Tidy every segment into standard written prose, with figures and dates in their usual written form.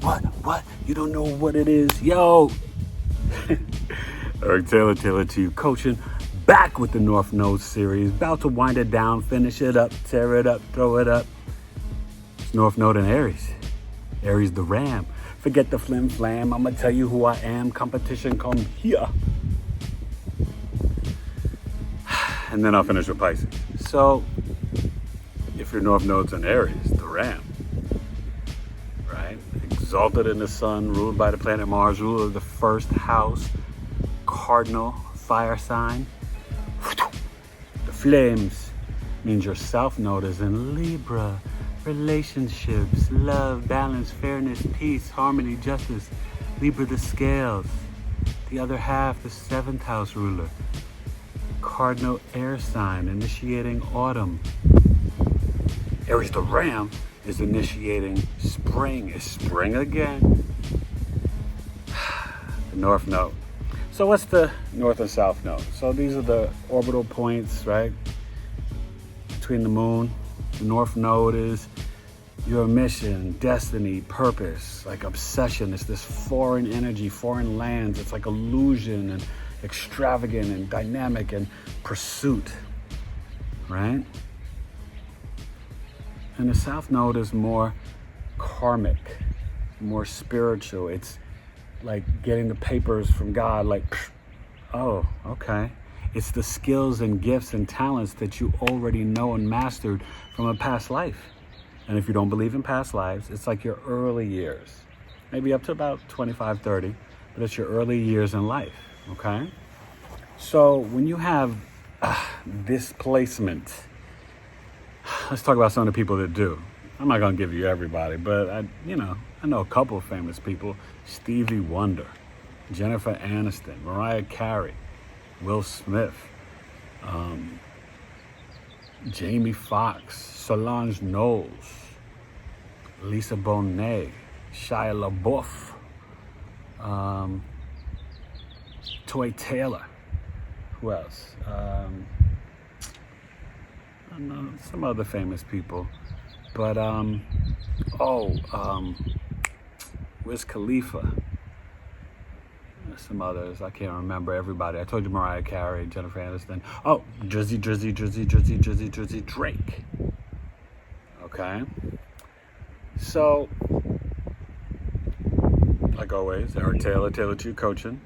What? You don't know what it is? Yo! Eric Taylor, Taylor to You Coaching, back with the NorthNode series. About to wind it down, finish it up, tear it up, throw it up. It's NorthNode and Aries. Aries the Ram. Forget the flim flam. I'm going to tell you who I am. Competition come here. And then I'll finish with Pisces. So, if your NorthNode's in Aries, the Ram, right? Exalted in the sun, ruled by the planet Mars, ruler of the first house, cardinal fire sign. The flames means your South Node is in Libra. Relationships, love, balance, fairness, peace, harmony, justice. Libra the scales. The other half, the seventh house ruler. Cardinal air sign, initiating autumn. Aries the Ram is initiating spring. It's spring again. The North Node. So what's the North and South Node? So these are the orbital points, right? Between the moon. The North Node is your mission, destiny, purpose, like obsession. It's this foreign energy, foreign lands. It's like illusion and extravagant and dynamic and pursuit, right? And the South Node is more karmic, more spiritual. It's like getting the papers from God, like, oh, okay. It's the skills and gifts and talents that you already know and mastered from a past life. And if you don't believe in past lives, it's like your early years, maybe up to about 25, 30, but it's your early years in life, okay? So when you have displacement, let's talk about some of the people that do. I'm not going to give you everybody, but I know a couple of famous people. Stevie Wonder, Jennifer Aniston, Mariah Carey, Will Smith, Jamie Foxx, Solange Knowles, Lisa Bonet, Shia LaBeouf, Toy Taylor. Who else? I don't know, some other famous people. But, Wiz Khalifa. Some others, I can't remember everybody. I told you Mariah Carey, Jennifer Aniston. Oh, Drizzy Drake. Okay. So, like always, Eric Taylor, Taylor to You Coaching.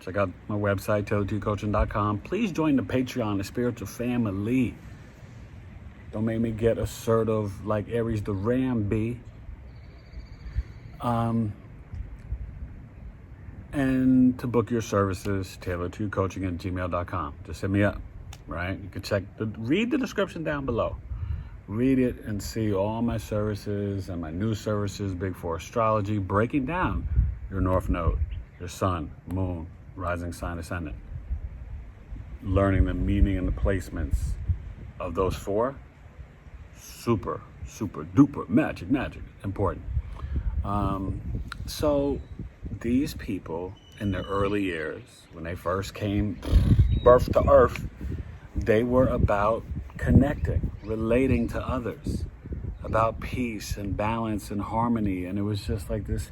Check out my website, taylor2coaching.com. Please join the Patreon, the spiritual family. Don't make me get assertive like Aries the Ram be. And to book your services, taylor2coaching@gmail.com. Just hit me up, right? You can read the description down below. Read it and see all my services and my new services, Big Four Astrology, breaking down your North Node, your Sun, Moon, Rising Sign, Ascendant. Learning the meaning and the placements of those four. Super, super duper magic, important. So these people in their early years, when they first came birth to earth, they were about connecting, relating to others, about peace and balance and harmony. And it was just like this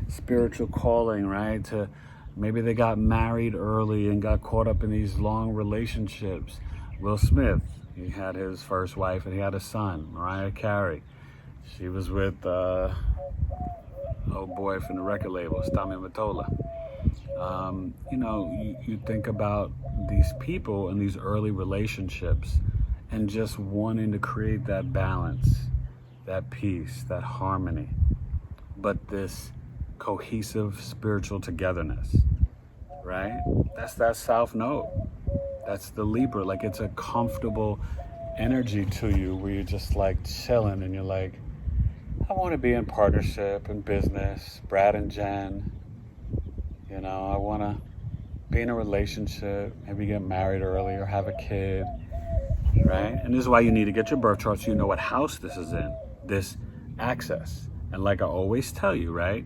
spiritual calling, right? To maybe they got married early and got caught up in these long relationships. Will Smith, he had his first wife and he had a son. Mariah Carey, she was with old boy from the record label, Stami Matola. You think about these people and these early relationships and just wanting to create that balance, that peace, that harmony, but this cohesive spiritual togetherness, right? That's that South Node. That's the Libra. Like, it's a comfortable energy to you where you're just like chilling and you're like, I want to be in partnership and business, Brad and Jen. I want to be in a relationship, maybe get married early or have a kid, right? And this is why you need to get your birth chart so you know what house this is in, this axis. And like I always tell you, right?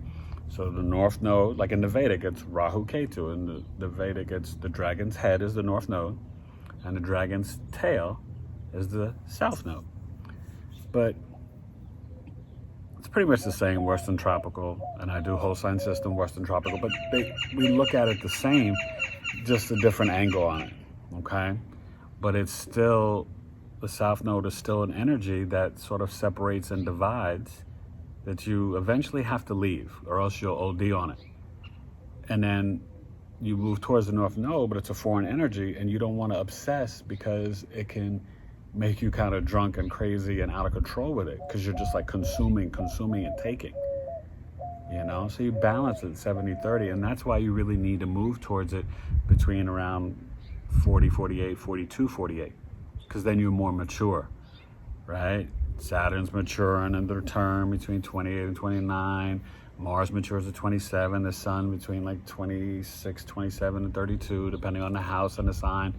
So the North Node, like in the Vedic, it's Rahu Ketu. In the Vedic, it's the dragon's head is the North Node, and the dragon's tail is the South Node. But pretty much the same, Western tropical, and I do whole sign system, Western tropical, but we look at it the same, just a different angle on it, okay? But it's still, the South Node is still an energy that sort of separates and divides, that you eventually have to leave, or else you'll OD on it. And then you move towards the North Node, but it's a foreign energy, and you don't want to obsess because it can make you kind of drunk and crazy and out of control with it, because you're just like consuming and taking, you know? So you balance it 70-30, and that's why you really need to move towards it between around 40, 48, 42, 48, because then you're more mature, right? Saturn's maturing in their term between 28 and 29. Mars matures at 27. The Sun between like 26, 27, and 32, depending on the house and the sign.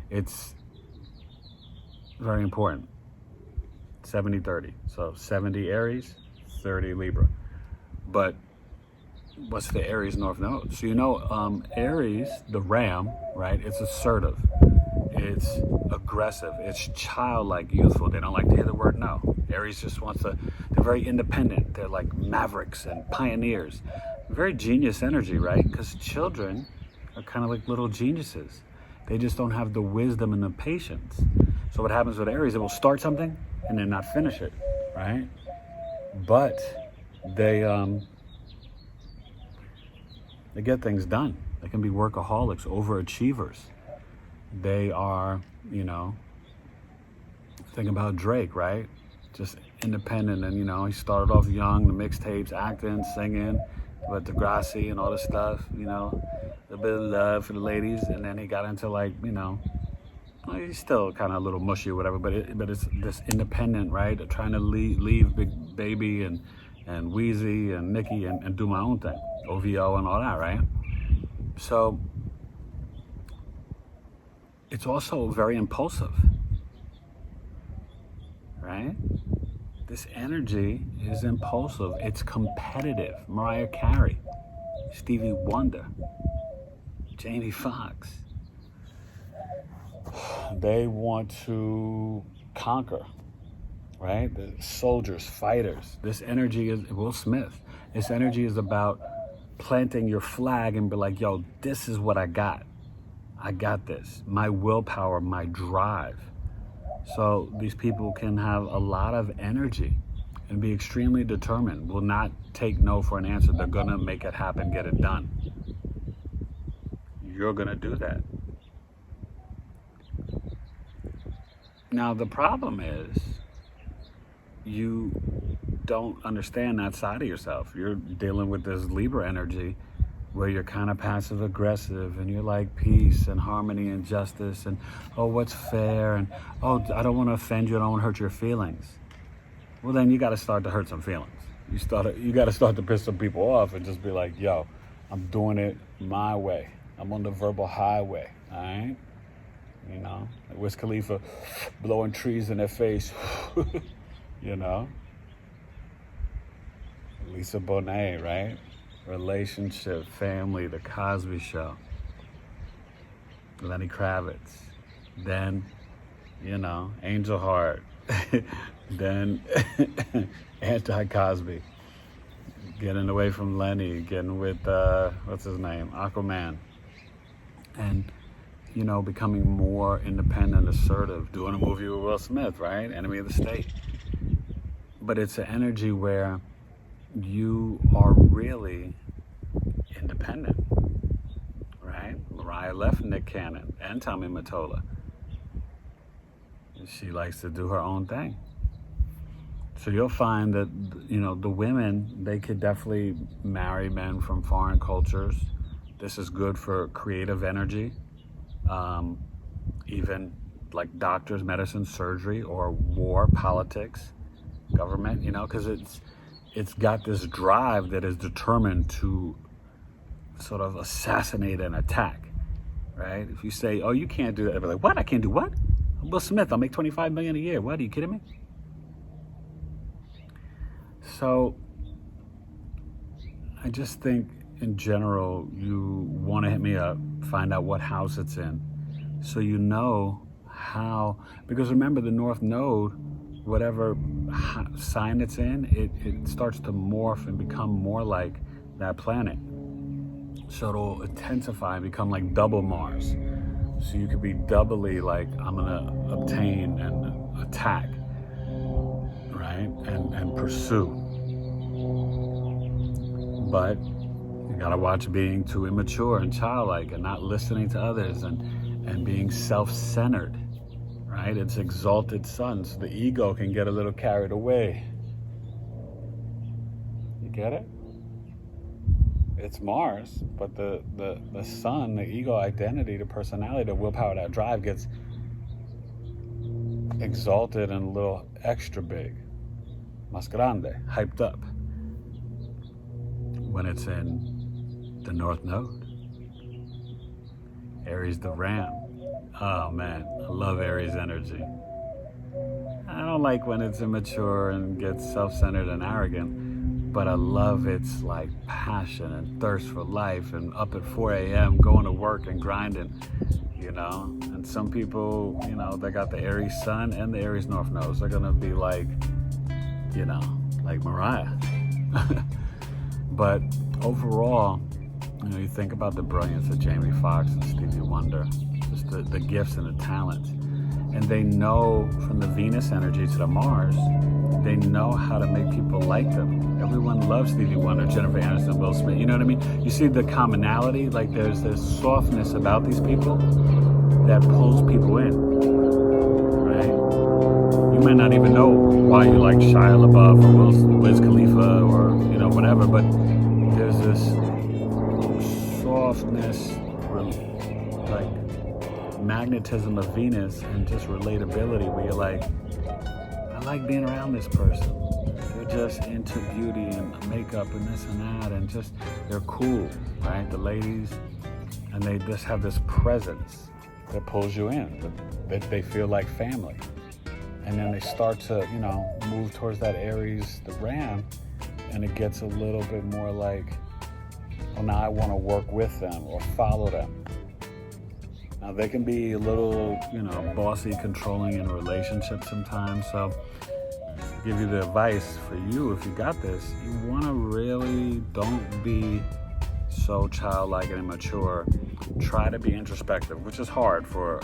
It's very important. 70-30. So 70 Aries, 30 Libra. But what's the Aries North Node? So you know, Aries, the ram, right? It's assertive. It's aggressive. It's childlike, youthful. They don't like to hear the word no. Aries just wants to, they're very independent. They're like mavericks and pioneers. Very genius energy, right? Because children are kind of like little geniuses. They just don't have the wisdom and the patience. So what happens with Aries, it will start something and then not finish it, right? But they get things done. They can be workaholics, overachievers. They are, you know, think about Drake, right? Just independent, and, you know, he started off young, the mixtapes, acting, singing, but Degrassi and all this stuff, you know, a bit of love for the ladies, and then he got into, like, you know, well, he's still kind of a little mushy or whatever, but it's this independent, right? Trying to leave Big Baby and Wheezy and Nicki and do my own thing, OVO and all that, right? So it's also very impulsive, right? This energy is impulsive. It's competitive. Mariah Carey, Stevie Wonder, Jamie Foxx. They want to conquer, right? The soldiers, fighters. This energy is, Will Smith, this energy is about planting your flag and be like, yo, this is what I got. I got this. My willpower, my drive. So these people can have a lot of energy and be extremely determined, will not take no for an answer. They're gonna make it happen, get it done. You're gonna do that. Now the problem is you don't understand that side of yourself. You're dealing with this Libra energy where you're kind of passive aggressive and you're like peace and harmony and justice and, oh, what's fair, and, oh, I don't want to offend you, I don't want to hurt your feelings. Well, then you got to start to hurt some feelings. You got to start to piss some people off and just be like, yo, I'm doing it my way. I'm on the verbal highway, all right? You know, Wiz Khalifa blowing trees in their face, you know? Lisa Bonet, right? Relationship, family, The Cosby Show, Lenny Kravitz, then, you know, Angel Heart, then anti-Cosby, getting away from Lenny, getting with, what's his name, Aquaman, and, you know, becoming more independent, assertive, doing a movie with Will Smith, right? Enemy of the State. But it's an energy where you are really independent, right? Mariah left Nick Cannon and Tommy Mottola. She likes to do her own thing. So you'll find that, you know, the women, they could definitely marry men from foreign cultures. This is good for creative energy, even like doctors, medicine, surgery, or war, politics, government, you know, because it's got this drive that is determined to sort of assassinate and attack, right? If you say, oh, you can't do that, they'll be like, what? I can't do what? I'm Will Smith, I'll make $25 million a year. What, are you kidding me? So I just think in general, you want to hit me up, find out what house it's in, so you know how, because remember the North Node whatever sign it's in, it starts to morph and become more like that planet. So it'll intensify and become like double Mars. So you could be doubly like, I'm gonna obtain and attack, right? And pursue. But you gotta watch being too immature and childlike and not listening to others and being self-centered, right? It's exalted sun, so the ego can get a little carried away. You get it? It's Mars, but the sun, the ego identity, the personality, the willpower, that drive gets exalted and a little extra big, más grande, hyped up, when it's in the North Node. Aries the Ram. Oh man, I love Aries energy. I don't like when it's immature and gets self-centered and arrogant, but I love its like passion and thirst for life and up at 4 a.m. going to work and grinding, you know. And some people, you know, they got the Aries Sun and the Aries North Nodes. They're gonna be like, you know, like Mariah. But overall, you know, you think about the brilliance of Jamie Foxx and Stevie Wonder, just the gifts and the talents. And they know from the Venus energy to the Mars, they know how to make people like them. Everyone loves Stevie Wonder, Jennifer Aniston, Will Smith, you know what I mean? You see the commonality, like there's this softness about these people that pulls people in, right? You might not even know why you like Shia LaBeouf or Wiz Khalifa or, you know, whatever, but there's this softness, like magnetism of Venus and just relatability where you're like, I like being around this person. They're just into beauty and makeup and this and that, and just, they're cool, right? The ladies, and they just have this presence that pulls you in, that they feel like family. And then they start to, you know, move towards that Aries, the Ram, and it gets a little bit more like, oh, now I want to work with them or follow them. Now they can be a little, you know, bossy, controlling in a relationship sometimes. So give you the advice for you, if you got this, you want to really don't be so childlike and immature. Try to be introspective, which is hard for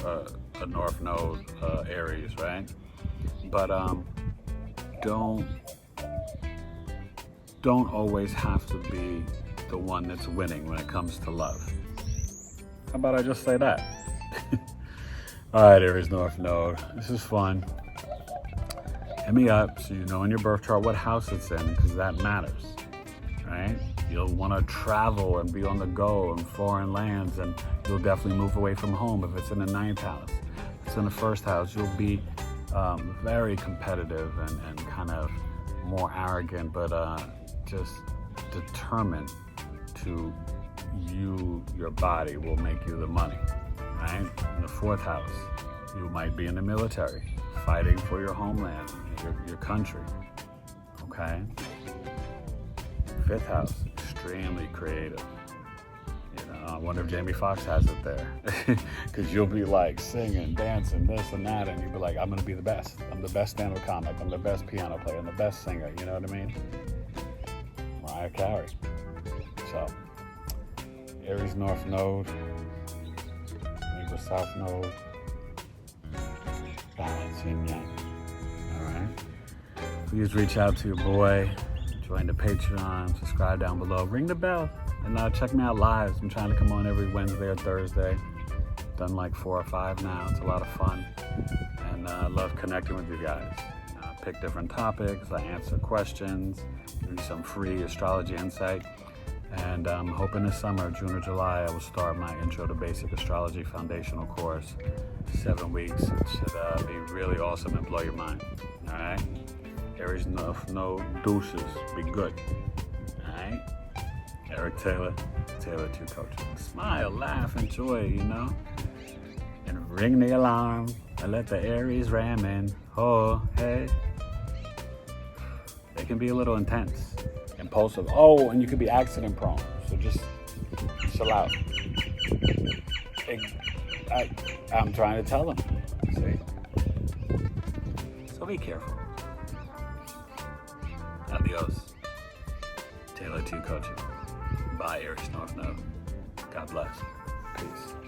a North Node Aries, right? But don't always have to be the one that's winning when it comes to love. How about I just say that? All right, Aries North Node. This is fun. Hit me up so you know in your birth chart what house it's in, because that matters, right? You'll want to travel and be on the go in foreign lands, and you'll definitely move away from home if it's in the 9th house. If it's in the 1st house, you'll be very competitive and kind of more arrogant, but just determined to your body will make you the money, right? In the 4th house, you might be in the military, fighting for your homeland, your country, okay? 5th house, extremely creative. You know, I wonder if Jamie Foxx has it there, because you'll be like singing, dancing, this and that, and you'll be like, I'm gonna be the best. I'm the best stand-up comic. I'm the best piano player. I'm the best singer. You know what I mean? Mariah Carey. So, Aries North Node, Libra South Node, balance yin yang. All right. Please reach out to your boy, join the Patreon, subscribe down below, ring the bell, and check me out live. I'm trying to come on every Wednesday or Thursday. Done like 4 or 5 now. It's a lot of fun, and I love connecting with you guys. Pick different topics. I answer questions. Give you some free astrology insight. And I'm hoping this summer, June or July, I will start my Intro to Basic Astrology Foundational course. 7 weeks. It should be really awesome and blow your mind. All right? Aries North Node deuces. Be good. All right? Eric Taylor, Taylor 2 Coaching. Smile, laugh, enjoy, you know? And ring the alarm and let the Aries ram in. Oh, hey. They can be a little intense. Impulsive. Oh, and you could be accident prone. So just chill out. I'm trying to tell them. See? So be careful. Adios. Taylor 2 Coaching by Aries NorthNode. God bless. Peace.